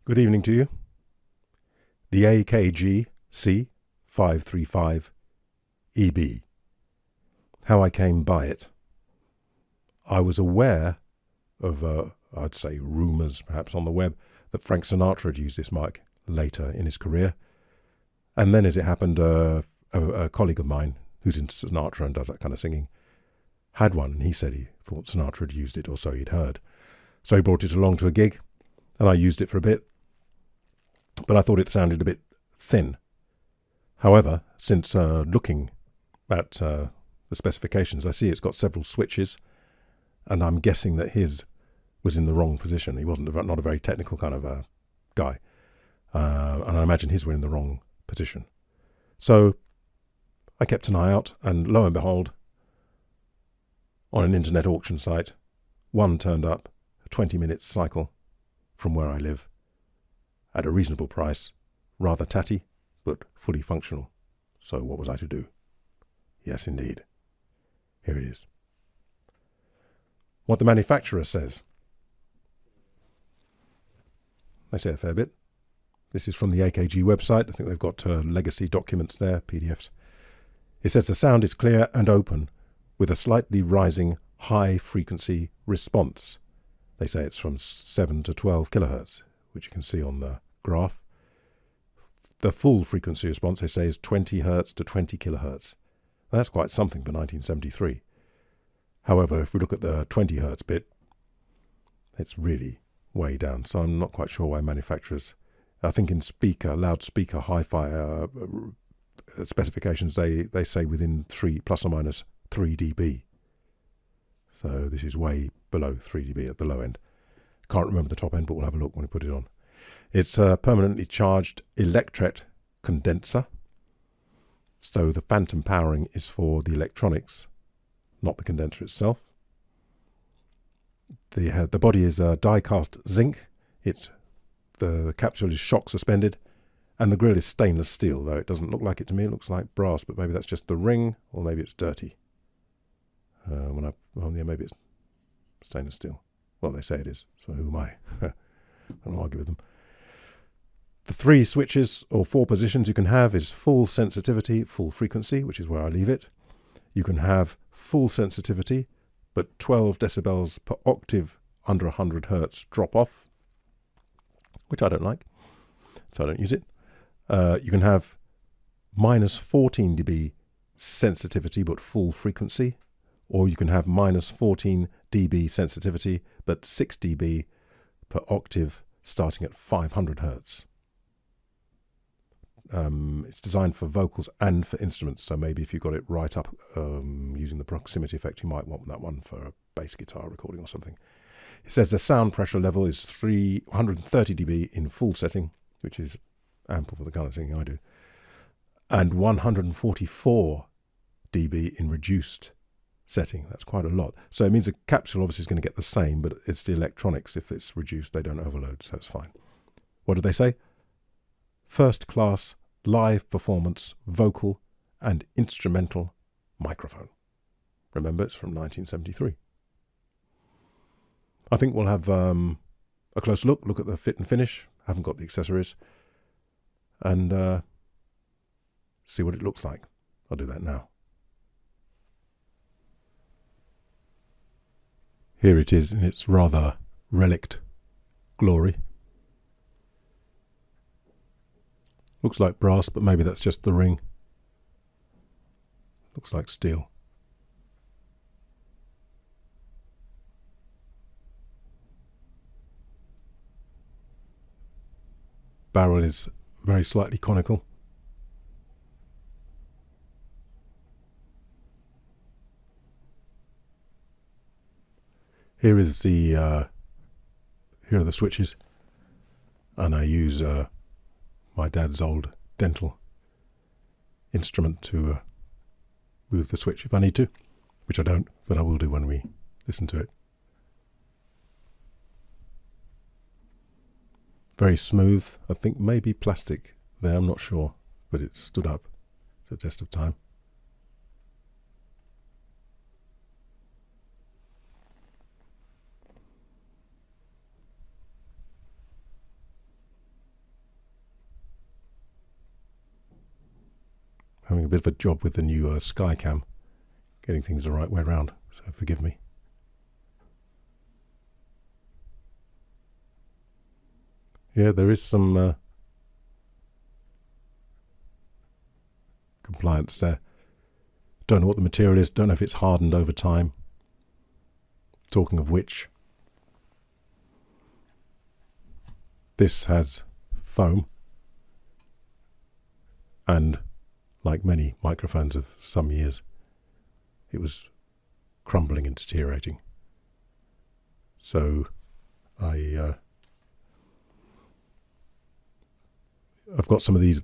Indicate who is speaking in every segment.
Speaker 1: Good evening to you. The AKG C535 EB. How I came by it. I was aware of, I'd say, rumours perhaps on the web that Frank Sinatra had used this mic later in his career. And then, as it happened, a colleague of mine who's into Sinatra and does that kind of singing had one, and he said he thought Sinatra had used it, or so he'd heard. So he brought it along to a gig, and I used it for a bit. But I thought it sounded a bit thin. However, since looking at the specifications, I see it's got several switches, and I'm guessing that his was in the wrong position. He wasn't not a very technical kind of guy, and I imagine his were in the wrong position. So I kept an eye out, and lo and behold, on an internet auction site, one turned up, a 20-minute cycle from where I live, at a reasonable price, rather tatty, but fully functional. So what was I to do? Yes, indeed. Here it is. What the manufacturer says. They say a fair bit. This is from the AKG website. I think they've got legacy documents there, PDFs. It says the sound is clear and open, with a slightly rising high-frequency response. They say it's from 7 to 12 kilohertz, which you can see on the graph. The full frequency response, they say, is 20 hertz to 20 kilohertz. That's quite something for 1973. However, if we look at the 20 hertz bit, it's really way down. So I'm not quite sure why manufacturers, I think in loudspeaker, hi-fi specifications, they say within plus or minus 3 dB. So this is way below 3 dB at the low end. Can't remember the top end, but we'll have a look when we put it on. It's a permanently charged electret condenser. So the phantom powering is for the electronics, not the condenser itself. The body is die-cast zinc. The capsule is shock suspended, and the grill is stainless steel, though it doesn't look like it to me. It looks like brass, but maybe that's just the ring, or maybe it's dirty. Maybe it's stainless steel. Well, they say it is, so who am I? I don't argue with them. The 3 switches or 4 positions you can have is full sensitivity, full frequency, which is where I leave it. You can have full sensitivity, but 12 decibels per octave under 100 hertz drop off, which I don't like, so I don't use it. You can have minus 14 dB sensitivity, but full frequency, or you can have minus 14 dB sensitivity, but 6 dB per octave starting at 500 hertz. It's designed for vocals and for instruments, so maybe if you got it right up using the proximity effect, you might want that one for a bass guitar recording or something. It says the sound pressure level is 330 dB in full setting, which is ample for the kind of singing I do, and 144 dB in reduced setting. That's quite a lot. So it means a capsule obviously is going to get the same, but it's the electronics. If it's reduced, they don't overload, so it's fine. What did they say? First class live performance vocal and instrumental microphone. Remember, it's from 1973. I think we'll have a close look at the fit and finish. Haven't got the accessories. And see what it looks like. I'll do that now. Here it is in its rather relict glory. Looks like brass, but maybe that's just the ring. Looks like steel. Barrel is very slightly conical. Here is the here are the switches, and I use my dad's old dental instrument to move the switch if I need to, which I don't, but I will do when we listen to it. Very smooth. I think maybe plastic there, I'm not sure, but it stood up to the test of time. having a bit of a job with the new Skycam, getting things the right way around, so forgive me. Yeah, there is some compliance there. Don't know what the material is, don't know if it's hardened over time. Talking of which, this has foam, and like many microphones of some years, it was crumbling and deteriorating. So I've got some of these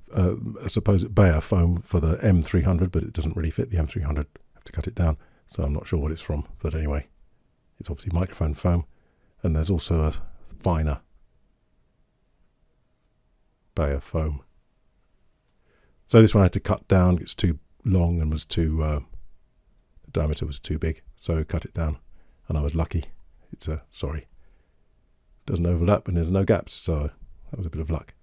Speaker 1: supposed Bayer foam for the M300, but it doesn't really fit the M300. I have to cut it down, so I'm not sure what it's from. But anyway, it's obviously microphone foam, and there's also a finer Bayer foam. So this one I had to cut down. It's too long and was too the diameter was too big, so I cut it down, and I was lucky. It's sorry, doesn't overlap and there's no gaps, so that was a bit of luck.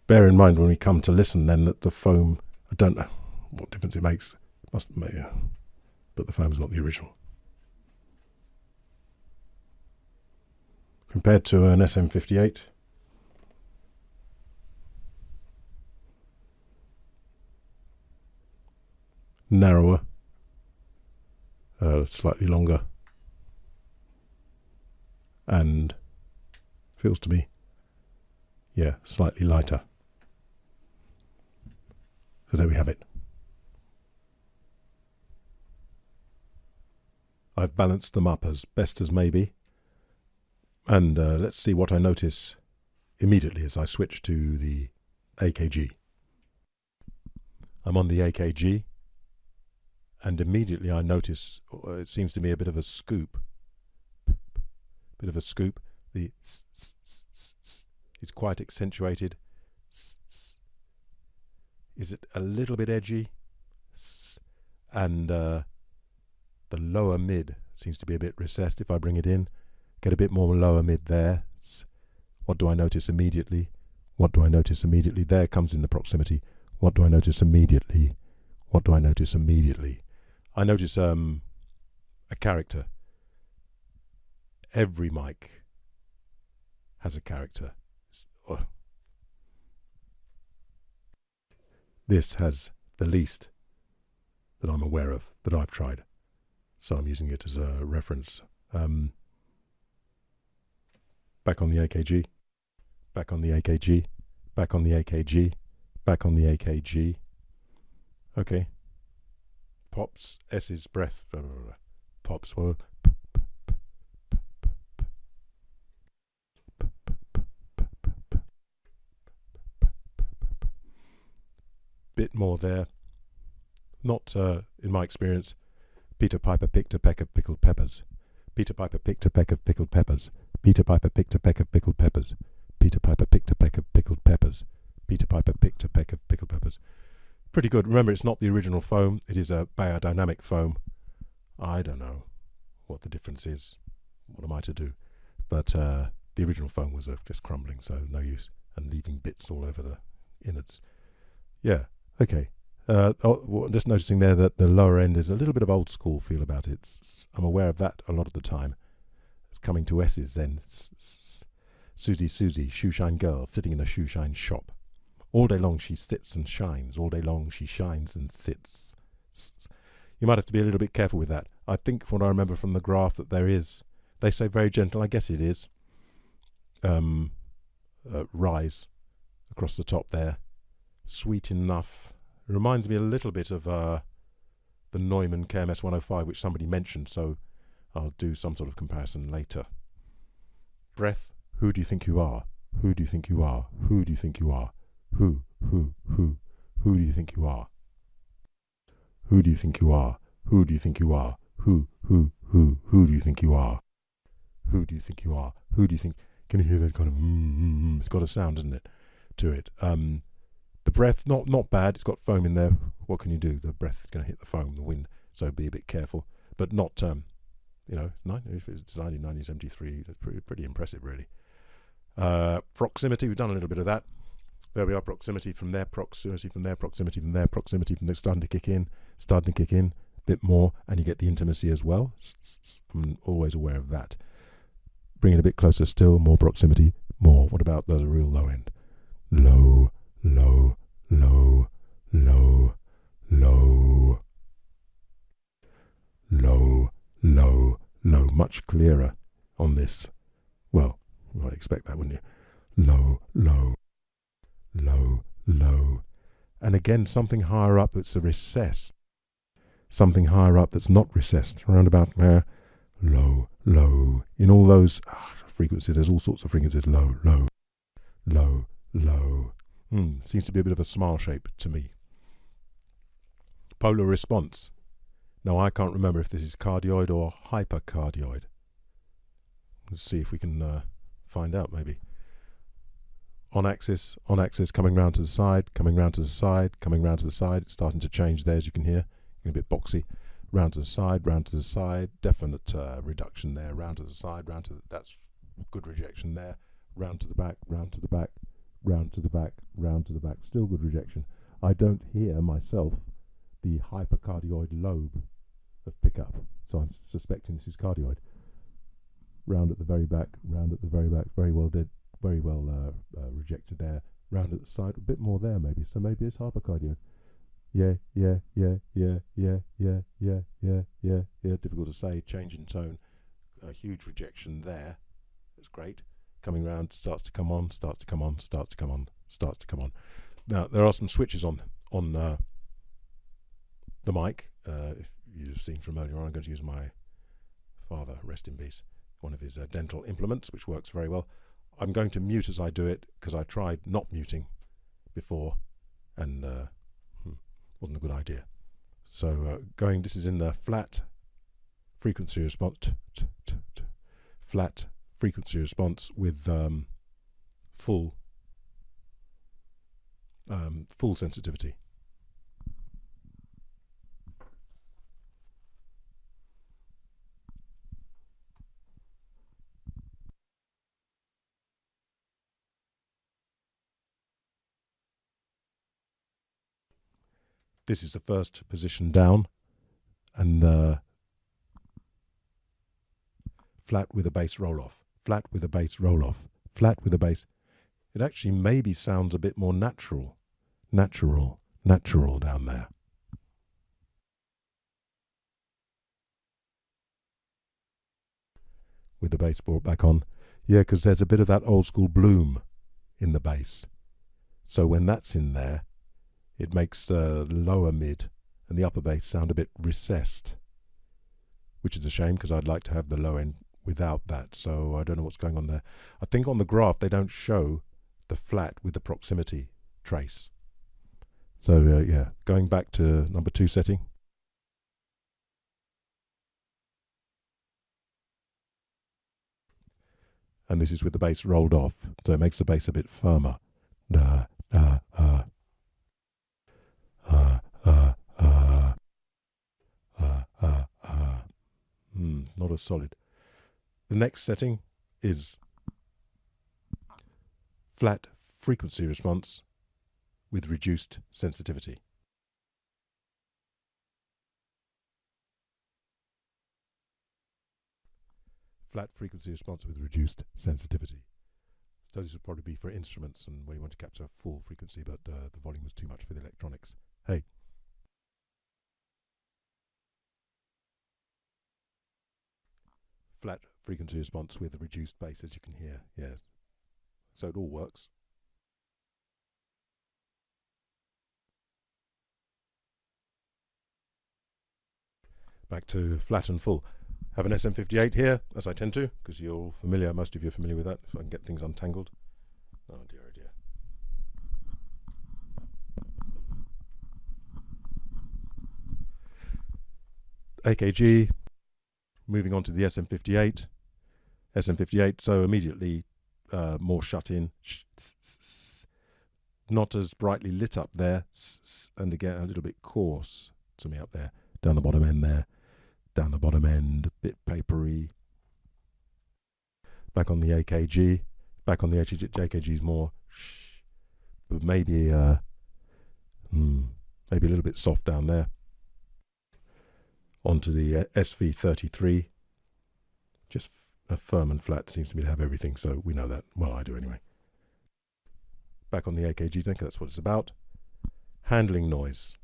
Speaker 1: Bear in mind when we come to listen then that the foam, I don't know what difference it makes, must make, but the foam's not the original. Compared to an SM58, narrower, slightly longer, and feels to me, yeah, slightly lighter. So there we have it. I've balanced them up as best as may be, and let's see what I notice immediately as I switch to the AKG. I'm on the AKG, and immediately I notice it seems to me a bit of a scoop. The is quite accentuated. Is it a little bit edgy? And the lower mid seems to be a bit recessed. If I bring it in, get a bit more lower mid there. What do I notice immediately? What do I notice immediately? There comes in the proximity. What do I notice immediately? What do I notice immediately? I notice a character. Every mic has a character. This has the least that I'm aware of, that I've tried. So I'm using it as a reference. Back on the AKG, back on the AKG, back on the AKG, back on the AKG. Okay. Pops, S's breath, blah, blah, blah. Pops were bit more there. Not, in my experience, Peter Piper picked a peck of pickled peppers. Peter Piper picked a peck of pickled peppers. Peter Piper picked a peck of pickled peppers. Peter Piper picked a peck of pickled peppers. Peter Piper picked a peck of pickled peppers. Pretty good. Remember, it's not the original foam. It is a biodynamic foam. I don't know what the difference is. What am I to do? But the original foam was just crumbling, so no use, and leaving bits all over the innards. Yeah. Okay, just noticing there that the lower end is a little bit of old school feel about it. I'm aware of that a lot of the time. It's coming to S's then. Susie, shoeshine girl, sitting in a shoeshine shop. All day long she sits and shines. All day long she shines and sits. You might have to be a little bit careful with that. I think from what I remember from the graph that there is, they say very gentle, I guess it is, rise across the top there. Sweet enough. It reminds me a little bit of the Neumann KMS 105, which somebody mentioned, so I'll do some sort of comparison later. Breath, who do you think you are? Who do you think you are? Who do you think you are? Who do you think you are? Who do you think you are? Who do you think you are? Who do you think you are? Who do you think you are? Who do you think? Can you hear that kind of it's got a sound, isn't it, to it? The breath, not bad. It's got foam in there. What can you do? The breath is going to hit the foam, the wind. So be a bit careful. But not, if it's designed in 1973, it's pretty impressive, really. Proximity, we've done a little bit of that. There we are, proximity from there, proximity from there, proximity from there, proximity from there, starting to kick in, a bit more, and you get the intimacy as well. I'm always aware of that. Bring it a bit closer still, more proximity, more. What about the real low end? Low, low, low, low, low, low, low, low. Much clearer on this. Well, you might expect that, wouldn't you? Low, low, low, low. And again, something higher up that's a recess. Something higher up that's not recessed. Around about there. Low, low. In all those frequencies, there's all sorts of frequencies. Low, low, low, low. Seems to be a bit of a smile shape to me. Polar response. Now, I can't remember if this is cardioid or hypercardioid. Let's see if we can find out, maybe. On axis, coming round to the side, coming round to the side, coming round to the side. It's starting to change there, as you can hear. Getting a bit boxy. Round to the side, definite reduction there. Round to the side, that's good rejection there. Round to the back, round to the back, round to the back, round to the back. Still good rejection. I don't hear myself the hypercardioid lobe of pickup, so I'm suspecting this is cardioid. Round at the very back, round at the very back. Very well rejected there. Round at the side, a bit more there maybe. So maybe it's hypercardioid. Yeah. Difficult to say. Change in tone. A huge rejection there. That's great. Coming round, starts to come on, starts to come on, starts to come on, starts to come on. Now, there are some switches on the mic. If you've seen from earlier on, I'm going to use my father, rest in peace, one of his dental implements, which works very well. I'm going to mute as I do it, because I tried not muting before, and wasn't a good idea. So this is in the flat frequency response, flat frequency response with full sensitivity. This is the first position down, and flat with a bass roll off, flat with a bass roll off, flat with a bass. It actually maybe sounds a bit more natural down there. With the bass brought back on. Yeah, because there's a bit of that old school bloom in the bass. So when that's in there, it makes the lower mid and the upper bass sound a bit recessed, which is a shame, because I'd like to have the low end without that. So I don't know what's going on there. I think on the graph they don't show the flat with the proximity trace. So yeah, going back to number 2 setting. And this is with the bass rolled off, so it makes the bass a bit firmer. Not as solid. The next setting is flat frequency response with reduced sensitivity. Flat frequency response with reduced sensitivity. So this would probably be for instruments and when you want to capture full frequency, but the volume was too much for the electronics. Hey. Flat frequency response with a reduced bass, as you can hear. Yeah. So it all works. Back to flat and full. Have an SM58 here, as I tend to, because you're all familiar, most of you are familiar with that, if I can get things untangled. Oh dear, oh dear. AKG, moving on to the SM58. SM58, so immediately more shut in. Not as brightly lit up there, and again a little bit coarse to me up there, down the bottom end there. Down the bottom end, a bit papery. Back on the AKG. Back on the AKG is more but maybe maybe a little bit soft down there. Onto the SV33. Just firm and flat, seems to me to have everything, so we know that. Well, I do anyway. Back on the AKG deck, that's what it's about. Handling noise.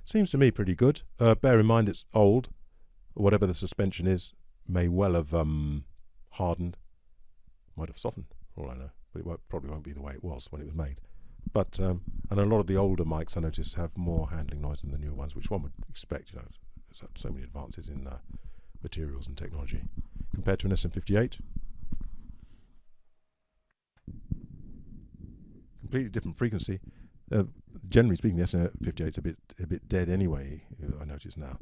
Speaker 1: Seems to me pretty good. Bear in mind it's old. Whatever the suspension is may well have hardened. Might have softened, for all I know. But it probably won't be the way it was when it was made. But and a lot of the older mics I notice have more handling noise than the newer ones, which one would expect. You know, there's so many advances in materials and technology compared to an SM58. Completely different frequency. Generally speaking, the SM58 is a bit dead anyway. I notice now,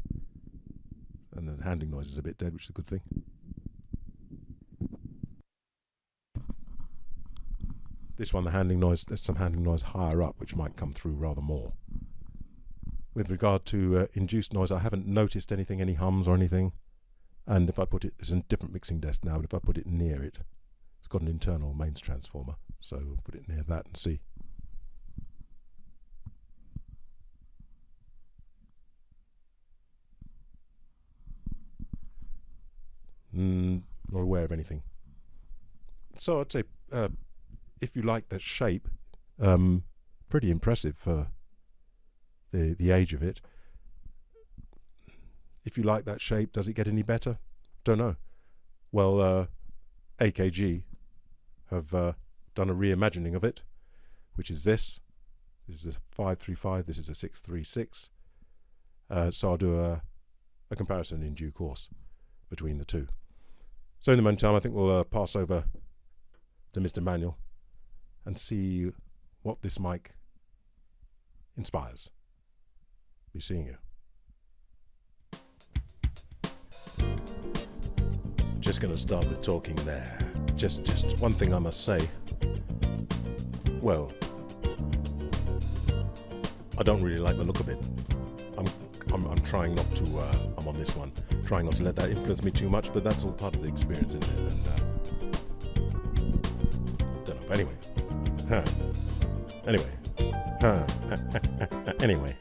Speaker 1: and the handling noise is a bit dead, which is a good thing. This one, the handling noise, there's some handling noise higher up, which might come through rather more. With regard to induced noise, I haven't noticed anything, any hums or anything. And if I put it, it's a different mixing desk now, but if I put it near it, it's got an internal mains transformer, so I'll put it near that and see. Not aware of anything. So I'd say, if you like that shape, pretty impressive for the age of it. If you like that shape, does it get any better? Don't know. Well, AKG have done a reimagining of it, which is this. This is a 535, this is a 636. So I'll do a comparison in due course between the two. So in the meantime, I think we'll pass over to Mr. Manuel and see what this mic inspires. Be seeing you. Just going to start with talking there. Just one thing I must say. Well, I don't really like the look of it. I'm trying not to. I'm on this one, trying not to let that influence me too much. But that's all part of the experience, isn't it? And don't know. But anyway. Anyway. Anyway.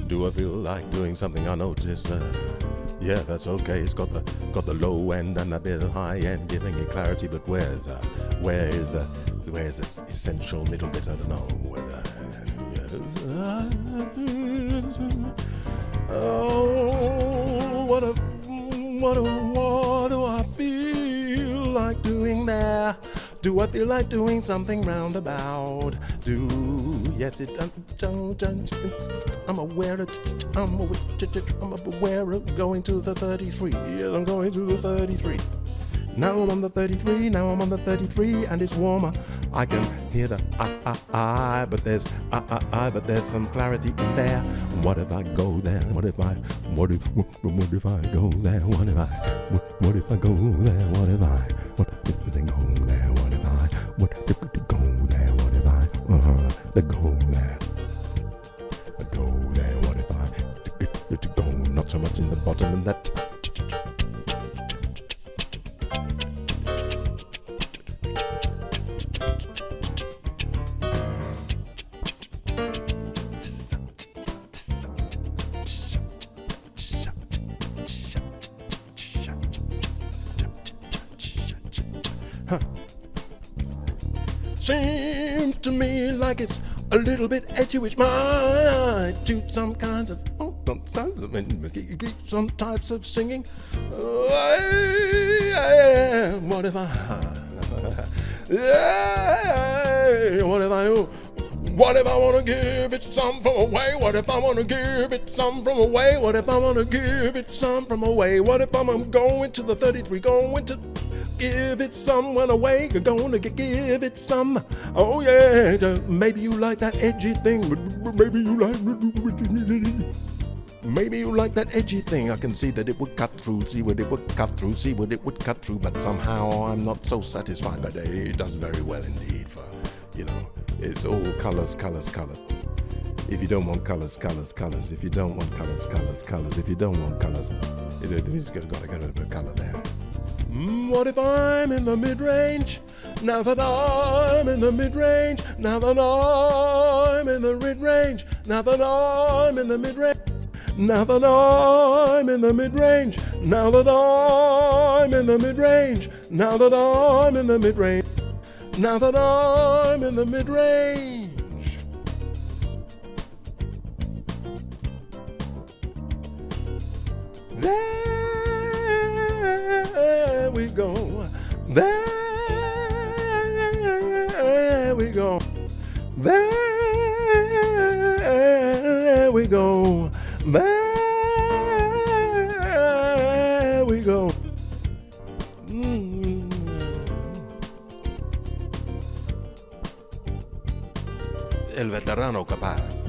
Speaker 1: Do I feel like doing something? I notice. Yeah, that's okay. It's got the low end and a bit of high end, giving it clarity. But where's this essential middle bit? I don't know. Oh, what do I feel like doing there? Do I feel like doing something roundabout? Yes, I'm aware of going to the 33. Yes, I'm going to the 33. Now I'm on the 33, and it's warmer. I can hear the but there's some clarity in there. What if I go there? What if I go there? What if I go there? What if I go there? What if I go there? What if I go there? What if I go? Not so much in the bottom and that. Seems to me like it's a little bit edgy, which might do some kinds of some types of singing. What if I? What if I do? What if I want to give it some from away? What if I want to give it some from away? What if I want to give it some from away? What if I'm going to the 33, going to give it someone away? You're going to give it some. Oh yeah, maybe you like that edgy thing, but maybe you like. Maybe you like that edgy thing. I can see that it would cut through, see what it would cut through, see what it would cut through, but somehow I'm not so satisfied. But it does very well indeed for, it's all colours, colours, colours. If you don't want colours, colours, colours. If you don't want colours, colours, colours. If you don't want colours, it's got to get a colour there. What if I'm in the mid-range? Now that I'm in the mid-range, now that I'm in the mid-range, now that I'm in the mid-range, now that I'm in the mid-range, now that I'm in the mid-range, now that I'm in the mid-range, now that I'm in the mid-range. There we go. There we go. There we go. There we go. El veterano capaz.